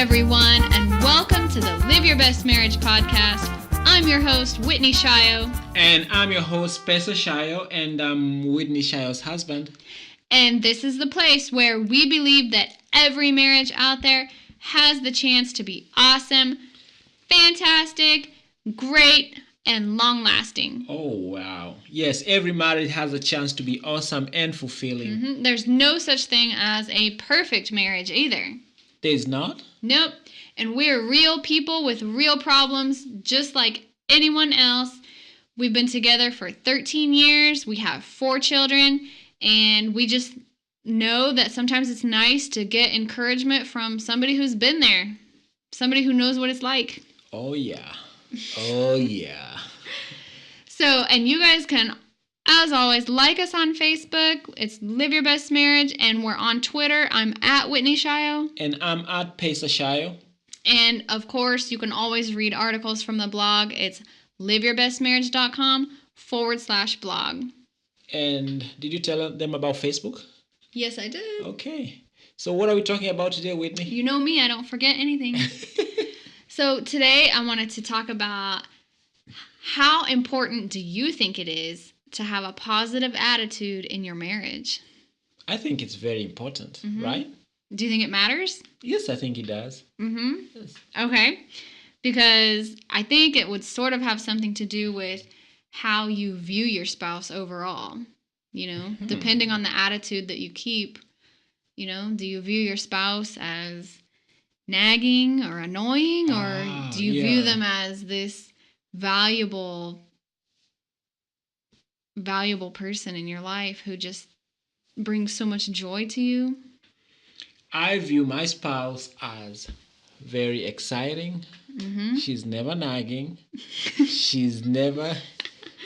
everyone, and welcome to the Live Your Best Marriage podcast. I'm your host, Whitney Shio. And I'm your host, Spencer Shio, and I'm Whitney Shio's husband. And this is the place where we believe that every marriage out there has the chance to be awesome, fantastic, great, and long-lasting. Oh, wow. Yes, every marriage has a chance to be awesome and fulfilling. There's no such thing as a perfect marriage either. There's not? Nope. And we're real people with real problems, just like anyone else. We've been together for 13 years. We have 4 children. And we just know that sometimes it's nice to get encouragement from somebody who's been there. Somebody who knows what it's like. Oh, yeah. Oh, yeah. So, and you guys can, as always, like us on Facebook. It's Live Your Best Marriage. And we're on Twitter. I'm at Whitney Shio. And I'm at Pesa Shio. And, of course, you can always read articles from the blog. It's liveyourbestmarriage.com/blog. And did you tell them about Facebook? Yes, I did. Okay. So what are we talking about today, Whitney? You know me, I don't forget anything. So today I wanted to talk about how important do you think it is to have a positive attitude in your marriage? I think it's very important, right? Do you think it matters? Yes, I think it does. Yes. Okay. Because I think it would sort of have something to do with how you view your spouse overall. You know, depending on the attitude that you keep, you know, do you view your spouse as nagging or annoying, or do you view them as this valuable person in your life who just brings so much joy to you? I view my spouse as very exciting. She's never nagging. She's never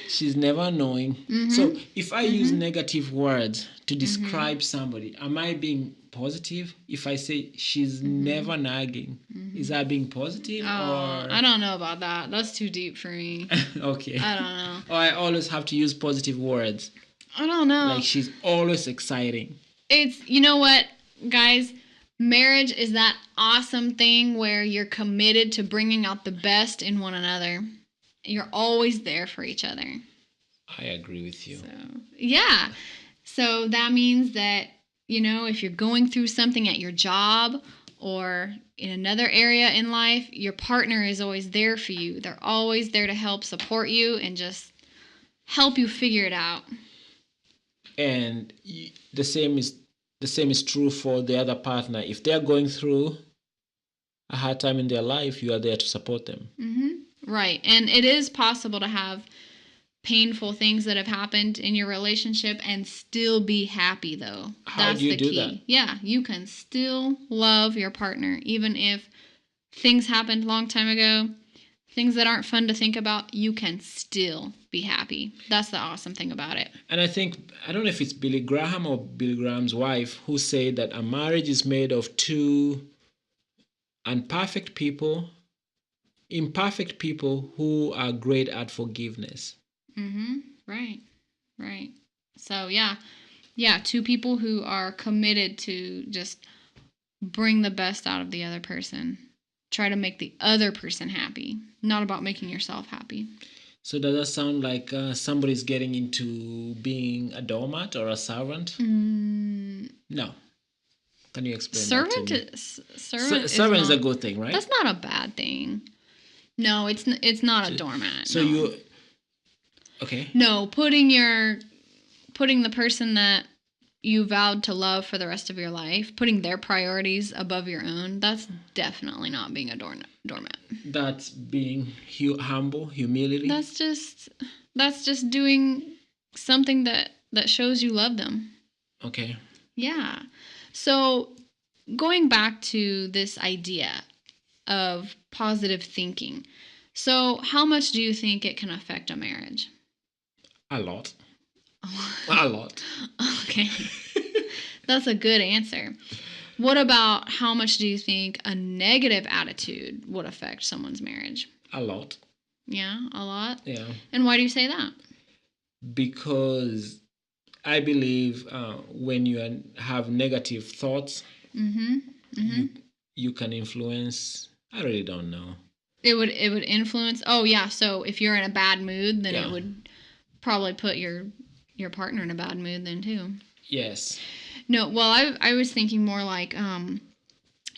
annoying. So if I use negative words to describe somebody, am I being positive? If I say she's never nagging, is that being positive? Or I don't know about that. That's too deep for me. Okay. I don't know. Or I always have to use positive words. I don't know. Like she's always exciting. It's, you know what, guys? Marriage is that awesome thing where you're committed to bringing out the best in one another. You're always there for each other. I agree with you. So, yeah. So that means that, you know, if you're going through something at your job or in another area in life, your partner is always there for you. They're always there to help support you and just help you figure it out. And the same is true for the other partner. If they're going through a hard time in their life, you are there to support them. Right. And it is possible to have painful things that have happened in your relationship and still be happy, though. How do you do that? Yeah, you can still love your partner, even if things happened a long time ago, things that aren't fun to think about, you can still be happy. That's the awesome thing about it. And I don't know if it's Billy Graham or Billy Graham's wife who said that a marriage is made of 2 imperfect people who are great at forgiveness. Right. So, yeah, 2 people who are committed to just bring the best out of the other person. Try to make the other person happy, not about making yourself happy. So does that sound like somebody's getting into being a doormat or a servant? No. Can you explain that to me? Servant is a good thing, right? That's not a bad thing. No, it's not a doormat. So no. Okay. No, putting the person that you vowed to love for the rest of your life, putting their priorities above your own, that's definitely not being a doormat. That's being humble, humility. That's just doing something that shows you love them. Okay. Yeah. So going back to this idea of positive thinking. So how much do you think it can affect a marriage? A lot. A lot. Okay. That's a good answer. What about how much do you think a negative attitude would affect someone's marriage? A lot. Yeah, a lot? Yeah. And why do you say that? Because I believe when you have negative thoughts, you can influence. I really don't know. It would influence. Oh yeah, so if you're in a bad mood, then it Yeah. would probably put your partner in a bad mood then too. Yes. No, well, I was thinking more like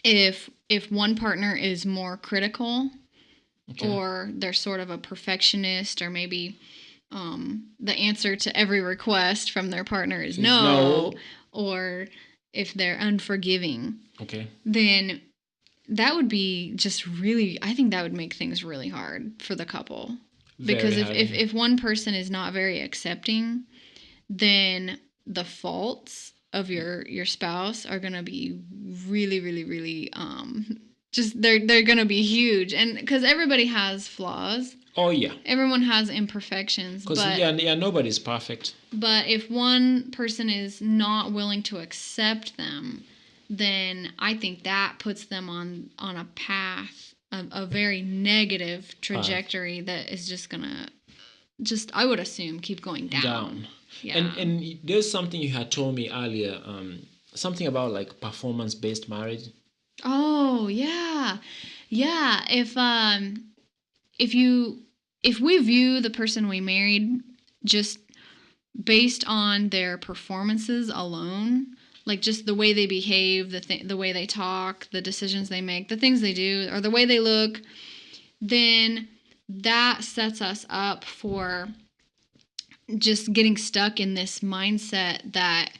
if one partner is more critical, Okay. or they're sort of a perfectionist, or maybe the answer to every request from their partner is no, or if they're unforgiving, Okay. then that would be just really, I think that would make things really hard for the couple. Because Very hard. if one person is not very accepting, then the faults of your spouse are going to be really, really, really just they're going to be huge. And because everybody has flaws, Oh yeah. everyone has imperfections, Because but nobody's perfect. but if one person is not willing to accept them, then I think that puts them on a path, a very negative trajectory that is just gonna, just I would assume, keep going down. Yeah. And there's something you had told me earlier, something about like performance based marriage. Oh yeah, yeah. If you if we view the person we married just based on their performances alone, like just the way they behave, the way they talk, the decisions they make, the things they do, or the way they look, then that sets us up for just getting stuck in this mindset that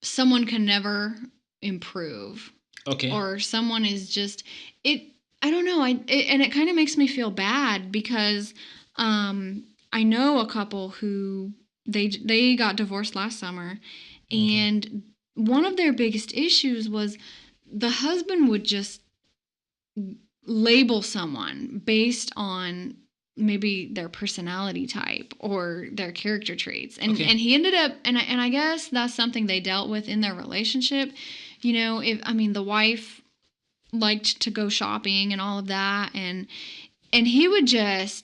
someone can never improve. Okay. Or someone is just it. I don't know. And it kind of makes me feel bad because I know a couple who they got divorced last summer, and one of their biggest issues was the husband would just label someone based on maybe their personality type or their character traits, and he ended up, and I guess that's something they dealt with in their relationship. You know, if I mean the wife liked to go shopping and all of that, and he would just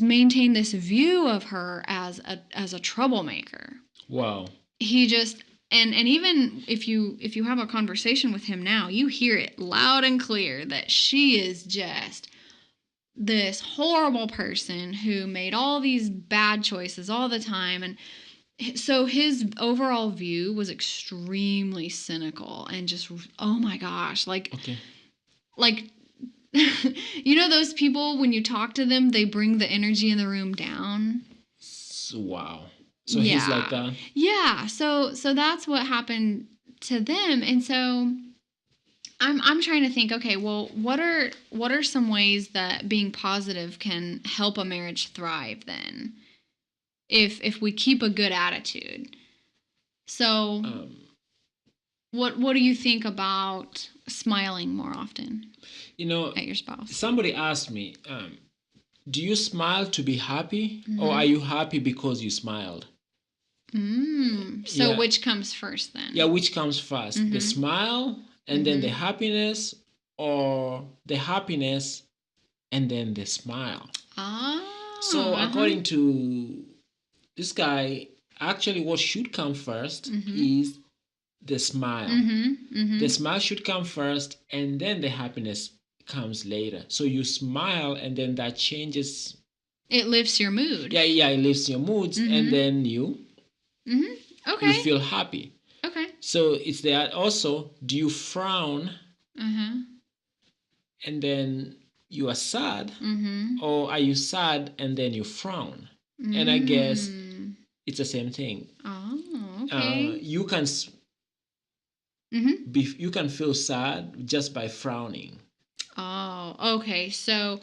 maintain this view of her as a troublemaker. Wow. He just, and even if you have a conversation with him now, you hear it loud and clear that she is just this horrible person who made all these bad choices all the time. And so his overall view was extremely cynical and just, oh my gosh, like you know those people, when you talk to them, they bring the energy in the room down. Wow. So he's like that. Yeah. So that's what happened to them. And so I'm trying to think, okay, well, what are some ways that being positive can help a marriage thrive then? If we keep a good attitude. So what do you think about smiling more often? At your spouse. Somebody asked me, do you smile to be happy, or are you happy because you smiled? So which comes first then? Yeah, which comes first? The smile and then the happiness, or the happiness and then the smile? So according to this guy, actually what should come first is the smile. The smile should come first, and then the happiness comes later. So you smile, and then that changes. It lifts your mood. Yeah, it lifts your moods, and then you feel happy. Okay. So it's that also. Do you frown, and then you are sad, or are you sad and then you frown? And I guess it's the same thing. Oh, okay. You can. You can feel sad just by frowning. Oh, okay. So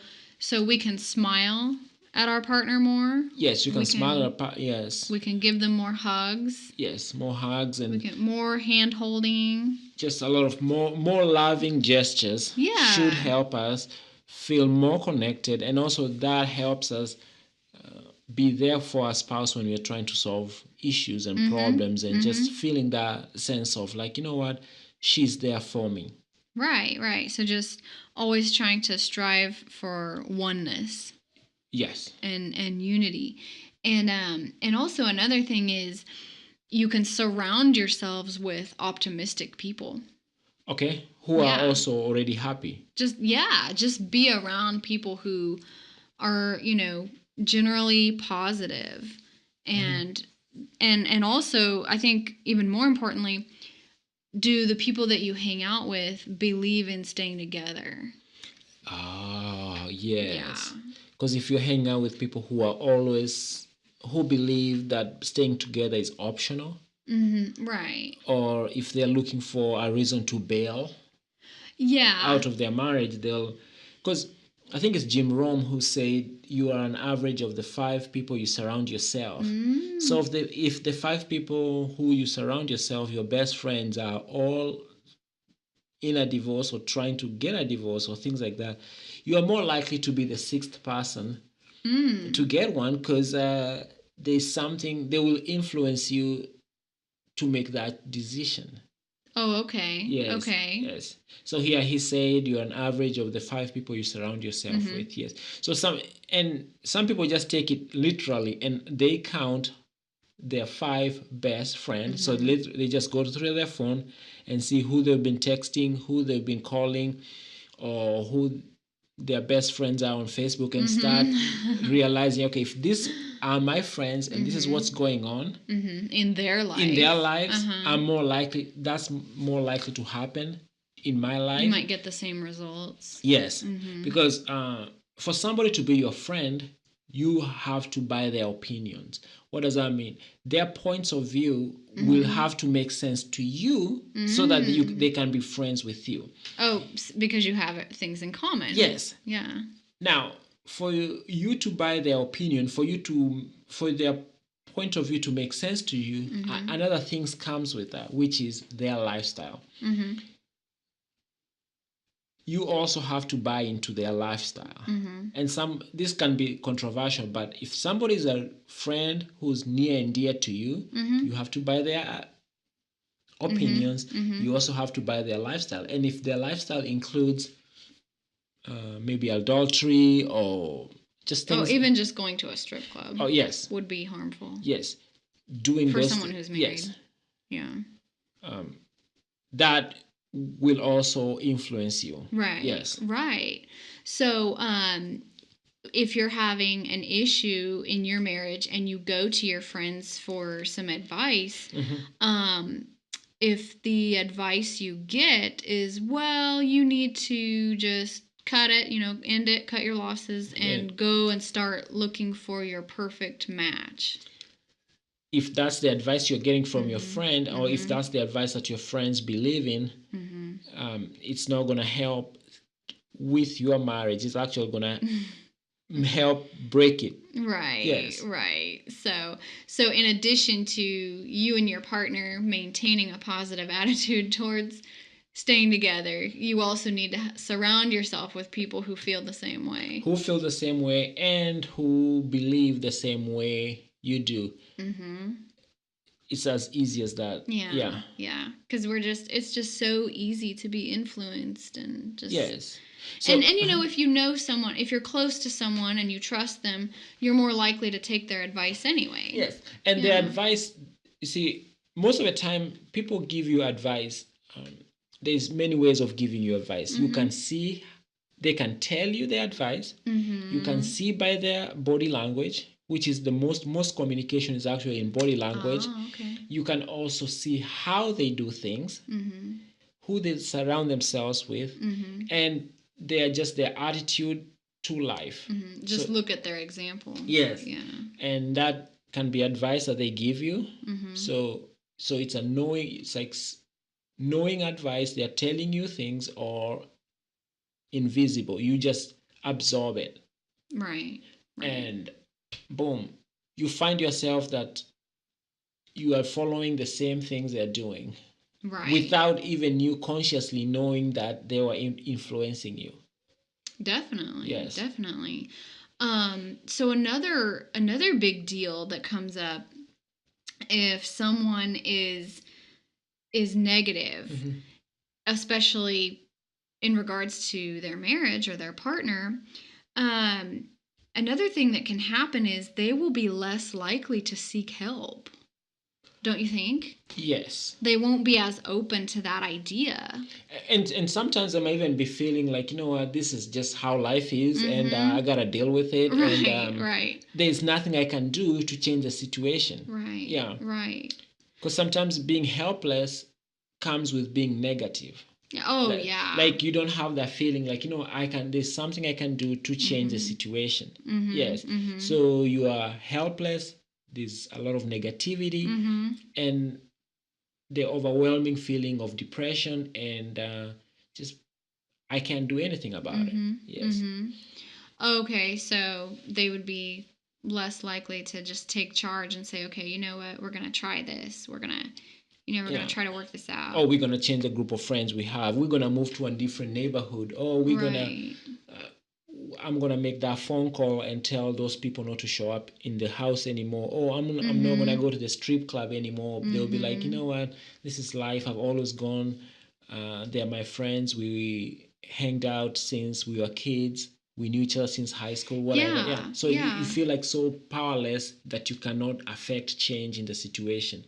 we can smile at our partner more. Yes, you can smile at our partner. Yes. We can give them more hugs. Yes, more hugs, and we get more hand holding. Just a lot of more loving gestures. Yeah. Should help us feel more connected, and also that helps us be there for our spouse when we're trying to solve issues and problems, and just feeling that sense of like, you know what, she's there for me. Right. So just always trying to strive for oneness. Yes. And unity. And also another thing is you can surround yourselves with optimistic people. Okay, who are also already happy. Just be around people who are, generally positive, and and also, I think even more importantly, do the people that you hang out with believe in staying together? Ah, yes. Because if you hang out with people who believe that staying together is optional, right, or if they're looking for a reason to bail out of their marriage, because I think it's Jim Rome who said you are an average of the 5 people you surround yourself. So if the 5 people who you surround yourself, your best friends, are all in a divorce or trying to get a divorce or things like that, you are more likely to be the 6th person to get one, because there's something they will influence you to make that decision. Oh, okay. Yes. Okay. Yes. So here he said you're an average of the 5 people you surround yourself with. Yes. So some people just take it literally and they count their 5 best friends. So they just go through their phone and see who they've been texting, who they've been calling, or who their best friends are on Facebook, and start realizing, okay, if these are my friends and this is what's going on in their lives, I'm more likely that's more likely to happen in my life. You might get the same results. Yes, because for somebody to be your friend, you have to buy their opinions. What does that mean? Their points of view will have to make sense to you so that they can be friends with you. Oh, because you have things in common. Yes. Yeah. Now, for you to buy their opinion, for their point of view to make sense to you, another thing comes with that, which is their lifestyle. You also have to buy into their lifestyle. And this can be controversial, but if somebody is a friend who's near and dear to you, you have to buy their opinions. You also have to buy their lifestyle. And if their lifestyle includes maybe adultery or just things, even just going to a strip club. Oh, yes. Would be harmful. Yes. Doing for those someone who's married. Yes. Yeah. That will also influence you. Right. Yes. Right. So, if you're having an issue in your marriage and you go to your friends for some advice, if the advice you get is, well, you need to just cut it, end it, cut your losses, and go and start looking for your perfect match. If that's the advice you're getting from your friend, or if that's the advice that your friends believe in, it's not going to help with your marriage. It's actually going to help break it. Right. Yes. Right. So in addition to you and your partner maintaining a positive attitude towards staying together, you also need to surround yourself with people who feel the same way. Who feel the same way and who believe the same way you do. It's as easy as that. Yeah. Because it's just so easy to be influenced and just. Yes. So, and if you know someone, if you're close to someone and you trust them, you're more likely to take their advice anyway. Yes. And their advice, you see, most of the time people give you advice. There's many ways of giving you advice. You can see, they can tell you the advice. You can see by their body language, which is the most communication is actually in body language. Okay. You can also see how they do things, who they surround themselves with, and their attitude to life. Just look at their example. Yes. Yeah. And that can be advice that they give you. So it's like knowing advice. They're telling you things, or invisible. You just absorb it. Right. And boom, you find yourself that you are following the same things they're doing. Right. Without even you consciously knowing that they were influencing you. Definitely. Yes. Definitely. So another big deal that comes up if someone is negative, especially in regards to their marriage or their partner, another thing that can happen is they will be less likely to seek help. Don't you think? Yes. They won't be as open to that idea. And sometimes I might even be feeling like, you know what, this is just how life is, and Mm-hmm. I gotta deal with it. Right, And right. there's nothing I can do to change the situation. Right. Yeah. Right. Because sometimes being helpless comes with being negative. Oh, yeah. Like you don't have that feeling like, you know, there's something I can do to change the Mm-hmm. situation. Mm-hmm. Yes. Mm-hmm. So you are helpless. There's a lot of negativity, Mm-hmm. and the overwhelming feeling of depression, and just I can't do anything about it. Mm-hmm. Yes. Mm-hmm. Okay, so they would be less likely to just take charge and say, okay, you know what, we're gonna try this. We're gonna, we're Yeah. gonna try to work this out. Oh, we're gonna change the group of friends we have. We're gonna move to a different neighborhood. Oh, we're gonna Right. I'm gonna make that phone call and tell those people not to show up in the house anymore. Oh, I'm not Mm-hmm. gonna go to the strip club anymore. They'll be like, you Mm-hmm. know what? This is life. I've always gone. They're my friends. We hanged out since we were kids. We knew each other since high school. Whatever. Yeah. Yeah. So Yeah. you feel like so powerless that you cannot affect change in the situation.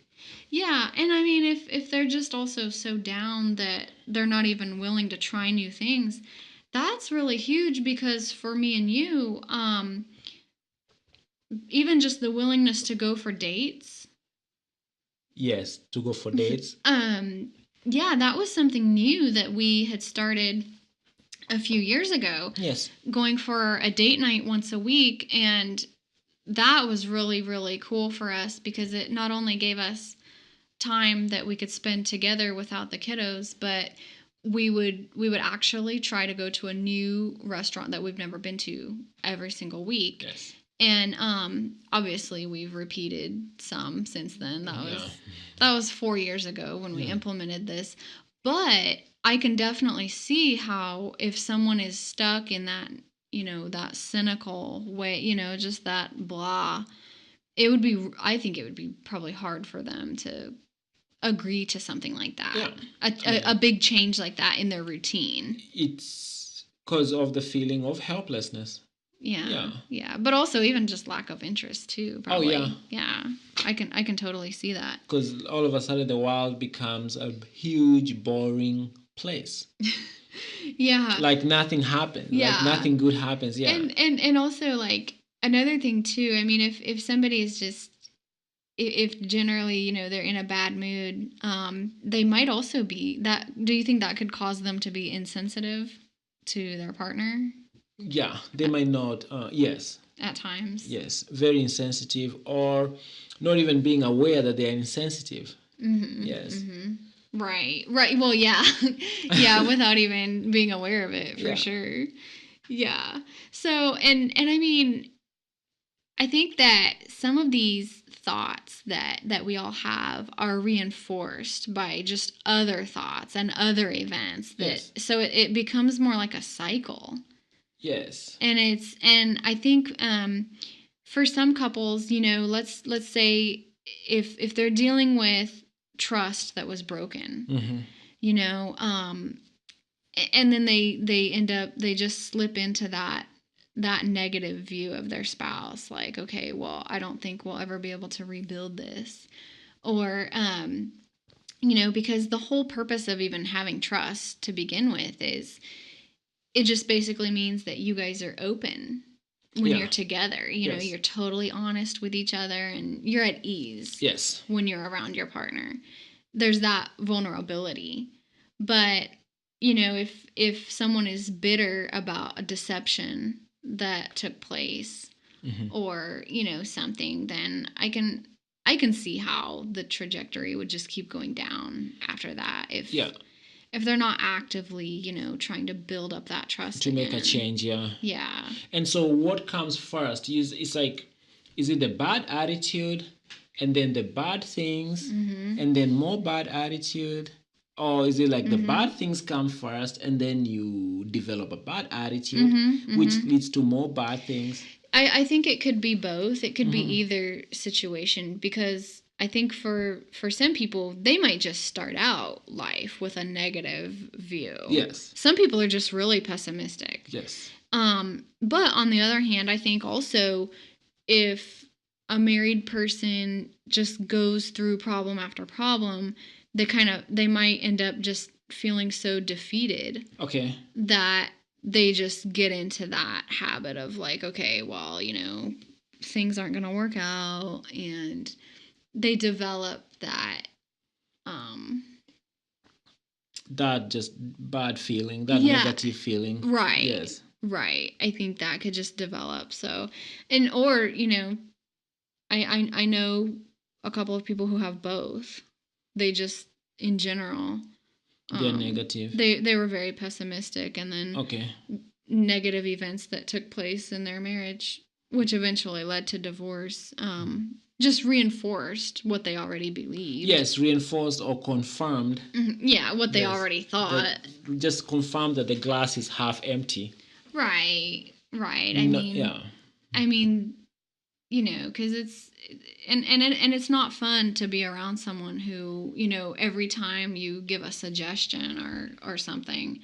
Yeah, and I mean, if they're just also so down that they're not even willing to try new things, that's really huge because for me and you, even just the willingness to go for dates. Yes, to go for dates. Yeah, that was something new that we had started a few years ago. Yes. Going for a date night once a week, and that was really, really cool for us because it not only gave us time that we could spend together without the kiddos, but we would actually try to go to a new restaurant that we've never been to every single week. Yes. And obviously we've repeated some since then. That was 4 years ago when we implemented this. But I can definitely see how if someone is stuck in that, that cynical way, just that blah, I think it would be probably hard for them to agree to something like that. Yeah. A big change like that in their routine. It's because of the feeling of helplessness. Yeah. But also even just lack of interest too, probably. Oh, yeah. I can totally see that. Because all of a sudden the world becomes a huge, boring place. Yeah. Like nothing happens. Yeah. Like nothing good happens. Yeah. And also like another thing too, I mean if somebody is just if generally, they're in a bad mood, they might also be that. Do you think that could cause them to be insensitive to their partner? Yeah, they might not. Yes. At times. Yes, very insensitive, or not even being aware that they are insensitive. Mm-hmm. Yes. Mm-hmm. Right. Well, yeah. Yeah, without even being aware of it, for sure. Yeah. So, and I mean, I think that some of these thoughts that we all have are reinforced by just other thoughts and other events so it becomes more like a cycle. Yes. And I think for some couples, let's say if they're dealing with trust that was broken, and then they end up, they just slip into that negative view of their spouse, like, okay, well, I don't think we'll ever be able to rebuild this, or because the whole purpose of even having trust to begin with is it just basically means that you guys are open when you're together. You're totally honest with each other and you're at ease. Yes. When you're around your partner, there's that vulnerability. But if someone is bitter about a deception that took place, or something, then I can see how the trajectory would just keep going down after that if they're not actively trying to build up that trust to make a change. Yeah. And so what comes first it's like, is it the bad attitude and then the bad things and then more bad attitude? Or is it like the bad things come first and then you develop a bad attitude, which leads to more bad things? I think it could be both. It could be either situation, because I think for some people, they might just start out life with a negative view. Yes. Some people are just really pessimistic. Yes. But on the other hand, I think also if a married person just goes through problem after problem, they might end up just feeling so defeated. Okay. That they just get into that habit of like, okay, well, things aren't going to work out, and they develop that that just bad feeling, that negative feeling. Right. Yes. Right. I think that could just develop. So, or I know a couple of people who have both. They just, in general, they're negative. They were very pessimistic, and then okay, negative events that took place in their marriage, which eventually led to divorce, just reinforced what they already believed. Yes, reinforced or confirmed. Mm-hmm. Yeah, what they already thought. Just confirmed that the glass is half empty. Right. Yeah. I mean, because it's and it's not fun to be around someone who, every time you give a suggestion or something,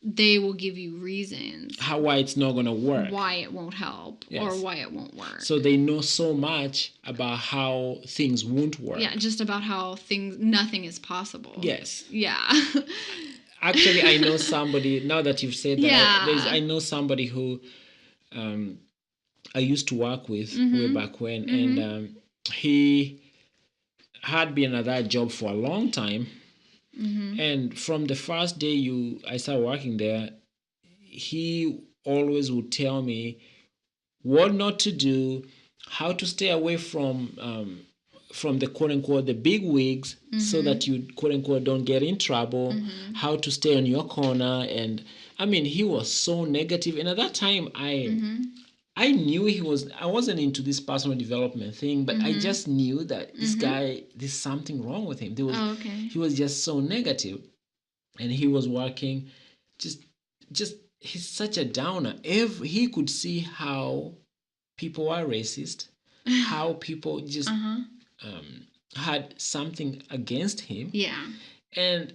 they will give you reasons why it's not going to work, why it won't help, yes, or why it won't work. So they know so much about how things won't work. Yeah, just about how nothing is possible. Yes. Yeah. Actually, I know somebody, now that you've said that, yeah, I know somebody who I used to work with way back when, and he had been at that job for a long time. And from the first day I started working there, he always would tell me what not to do, how to stay away from the quote unquote the big wigs, so that you quote unquote don't get in trouble, how to stay on your corner. And I mean, he was so negative, and at that time I knew I wasn't into this personal development thing, but I just knew that this guy, there's something wrong with him. He was just so negative, and he was working just he's such a downer. He could see how people are racist, how people just had something against him. Yeah. And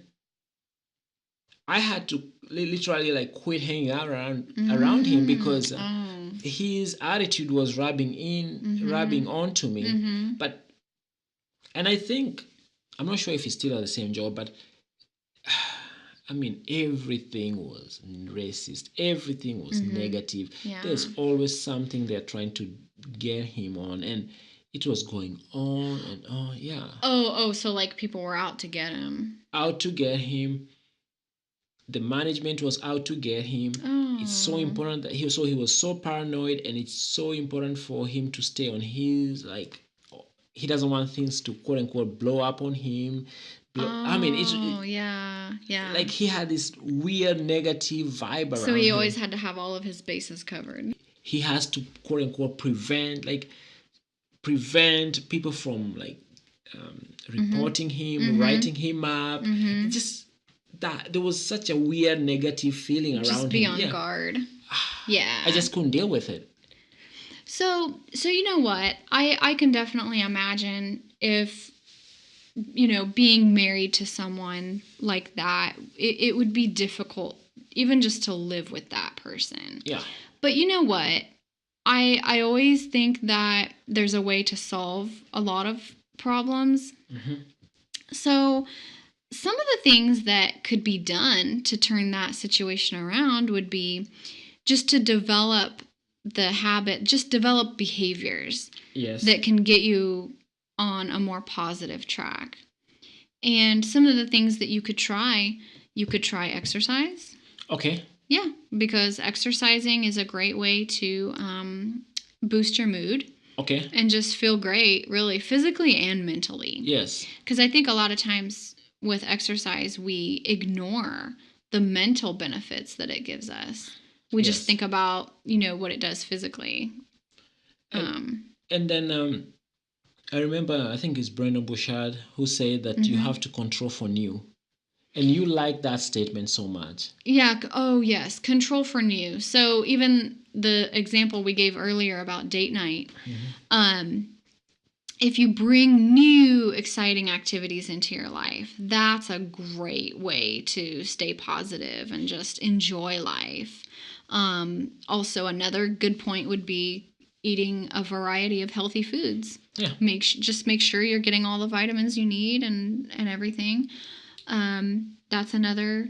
I had to literally like quit hanging out around him, because his attitude was rubbing on to me. But, and I think, I'm not sure if he's still at the same job, but I mean, everything was racist. Everything was negative. Yeah. There's always something they're trying to get him on, and it was going on and on. Yeah. Oh, so like people were out to get him. Out to get him. The management was out to get him. Oh. It's so important that he was so paranoid, and it's so important for him to stay on his, like, he doesn't want things to quote unquote blow up on him. I mean, yeah. Like, he had this weird negative vibe around him. So he always had to have all of his bases covered. He has to quote unquote prevent people from like reporting him, writing him up. Just that there was such a weird negative feeling around him. Just be on guard. Yeah. I just couldn't deal with it. So you know what? I can definitely imagine if, being married to someone like that, it would be difficult even just to live with that person. Yeah. But you know what? I always think that there's a way to solve a lot of problems. So some of the things that could be done to turn that situation around would be just to develop the habit, just develop behaviors that can get you on a more positive track. And some of the things that you could try exercise. Okay. Yeah, because exercising is a great way to boost your mood. Okay. And just feel great, really, physically and mentally. Yes. Because I think a lot of times with exercise, we ignore the mental benefits that it gives us. We just think about, what it does physically. And then I remember, I think it's Brandon Bouchard who said that you have to control for new. And you like that statement so much. Yeah. Oh, yes. Control for new. So even the example we gave earlier about date night, if you bring new exciting activities into your life, that's a great way to stay positive and just enjoy life. Also, another good point would be eating a variety of healthy foods. Yeah. Just make sure you're getting all the vitamins you need and everything. That's another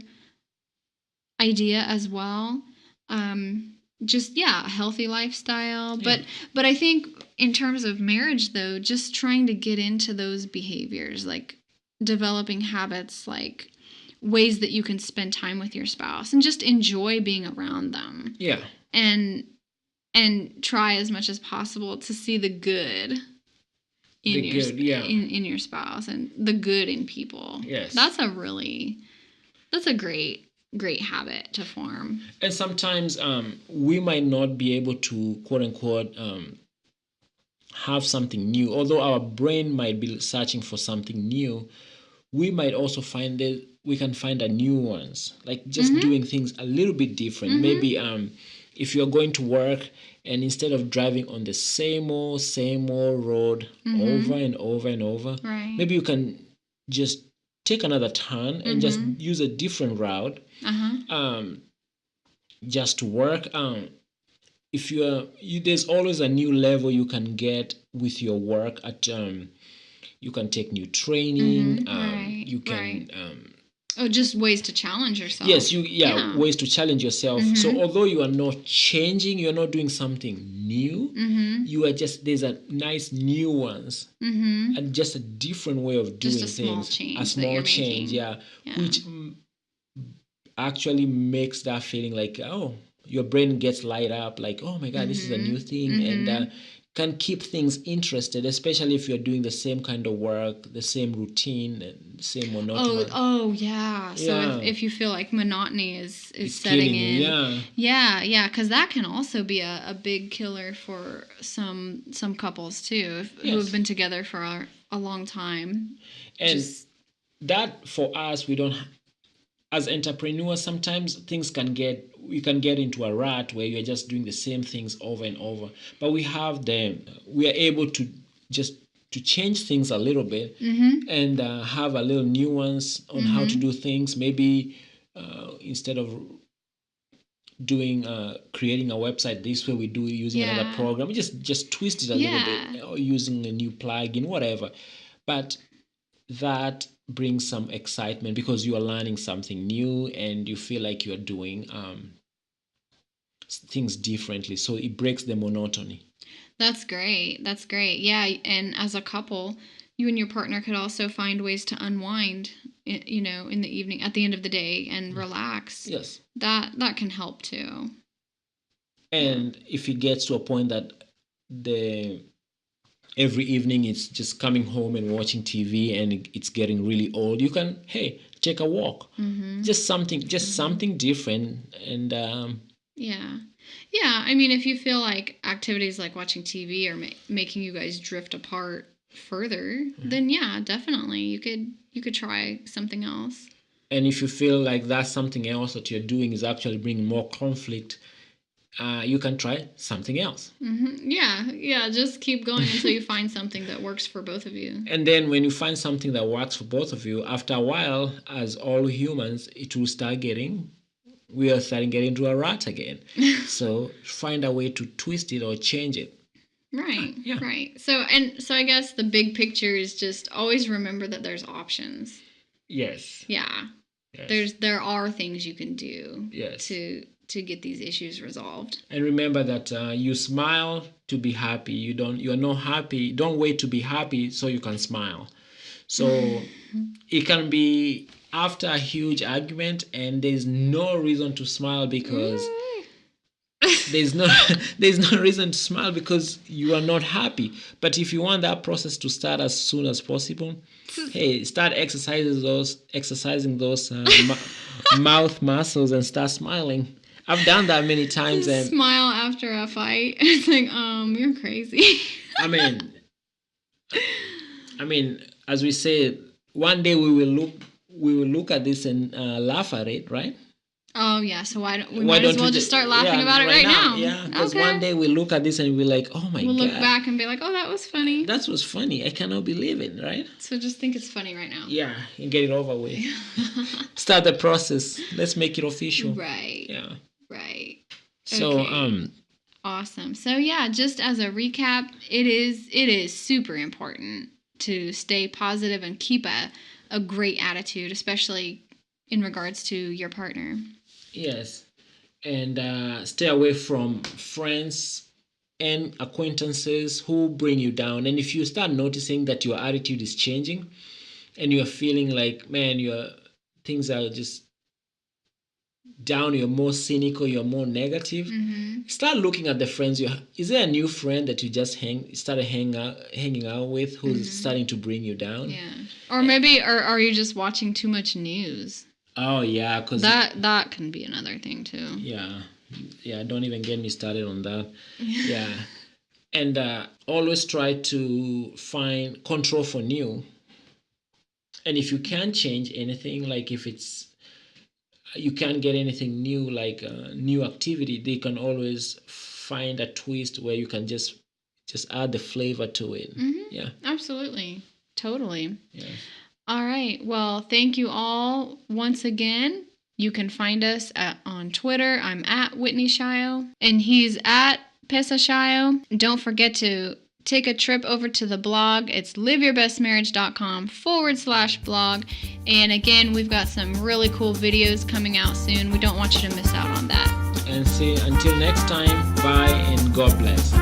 idea as well. Just a healthy lifestyle. Yeah. But I think in terms of marriage though, just trying to get into those behaviors, like developing habits, like ways that you can spend time with your spouse and just enjoy being around them. Yeah. And try as much as possible to see the good in in your spouse and the good in people. Yes. That's a great habit to form. And sometimes we might not be able to, quote unquote, have something new. Although our brain might be searching for something new, we might also find that we can find a new ones, like just doing things a little bit different. Maybe if you're going to work and instead of driving on the same old road over and over and over, right. maybe you can just take another turn and just use a different route just to work. If there's always a new level you can get with your work at you can take new training. Right. You can right. Just ways to challenge yourself. Yes, ways to challenge yourself. So although you are not changing, you're not doing something new, you are just, there's a nice new ones and just a different way of doing just a things. A small change, which actually makes that feeling like, oh, your brain gets light up, like, oh my God, this is a new thing, and can keep things interested, especially if you're doing the same kind of work, the same routine, and same monotony. Oh yeah. So if you feel like monotony is setting in, because that can also be a big killer for some couples too, who have been together for a long time. And that for us, we don't. As entrepreneurs, sometimes we can get into a rut where you're just doing the same things over and over. But we are able to just to change things a little bit and have a little nuance on how to do things. Maybe instead of creating a website this way, we do using another program. We just twist it a little bit, or using a new plugin, whatever. But that brings some excitement because you are learning something new and you feel like you are doing things differently. So it breaks the monotony. That's great. Yeah, and as a couple, you and your partner could also find ways to unwind, in the evening, at the end of the day, and relax. Yes. That can help too. And if it gets to a point that every evening it's just coming home and watching TV and it's getting really old, you can take a walk, just something different. And I mean, if you feel like activities like watching TV are making you guys drift apart further, then definitely you could try something else. And if you feel like that something else that you're doing is actually bringing more conflict, you can try something else. Just keep going until you find something that works for both of you. And then when you find something that works for both of you, after a while, as all humans, it will we are starting getting into a rut again. So find a way to twist it or change it. Right. Right. So I guess the big picture is just always remember that there's options. Yes. Yeah. Yes. There are things you can do. Yes. To get these issues resolved. And remember that you smile to be happy. You're not happy. Don't wait to be happy so you can smile. So it can be after a huge argument and there's no reason to smile because there's no reason to smile because you are not happy. But if you want that process to start as soon as possible, start exercising those mouth muscles and start smiling. I've done that many times. And smile after a fight. It's like, you're crazy. I mean, as we say, one day we will look at this and laugh at it, right? Oh yeah. So why might as well just start laughing about it right now? Yeah, because one day we look at this and we're like, oh my God. We'll look back and be like, oh, that was funny. That was funny. I cannot believe it, right? So just think it's funny right now. Yeah, and get it over with. Start the process. Let's make it official. Right. Yeah. Right. So okay. Awesome. So yeah, just as a recap, it is super important to stay positive and keep a great attitude, especially in regards to your partner. Yes. And stay away from friends and acquaintances who bring you down. And if you start noticing that your attitude is changing and you're feeling like, man, your things are just down, you're more cynical, you're more negative, start looking at the friends you have. Is there a new friend that you just started hanging out with who's starting to bring you down? Yeah. Or maybe are you just watching too much news? Oh yeah, because that can be another thing too. Yeah, don't even get me started on that. Yeah. And always try to find control for new. And if you can't change anything, like if it's you can't get anything new, like a new activity, they can always find a twist where you can just add the flavor to it. Yeah, absolutely, totally. Yeah. All right, well, thank you all once again. You can find us on Twitter. I'm at Whitney Shio, and he's at Pessa Shio. Don't forget to take a trip over to the blog. It's liveyourbestmarriage.com/blog. And again, we've got some really cool videos coming out soon. We don't want you to miss out on that. And see, until next time, bye and God bless.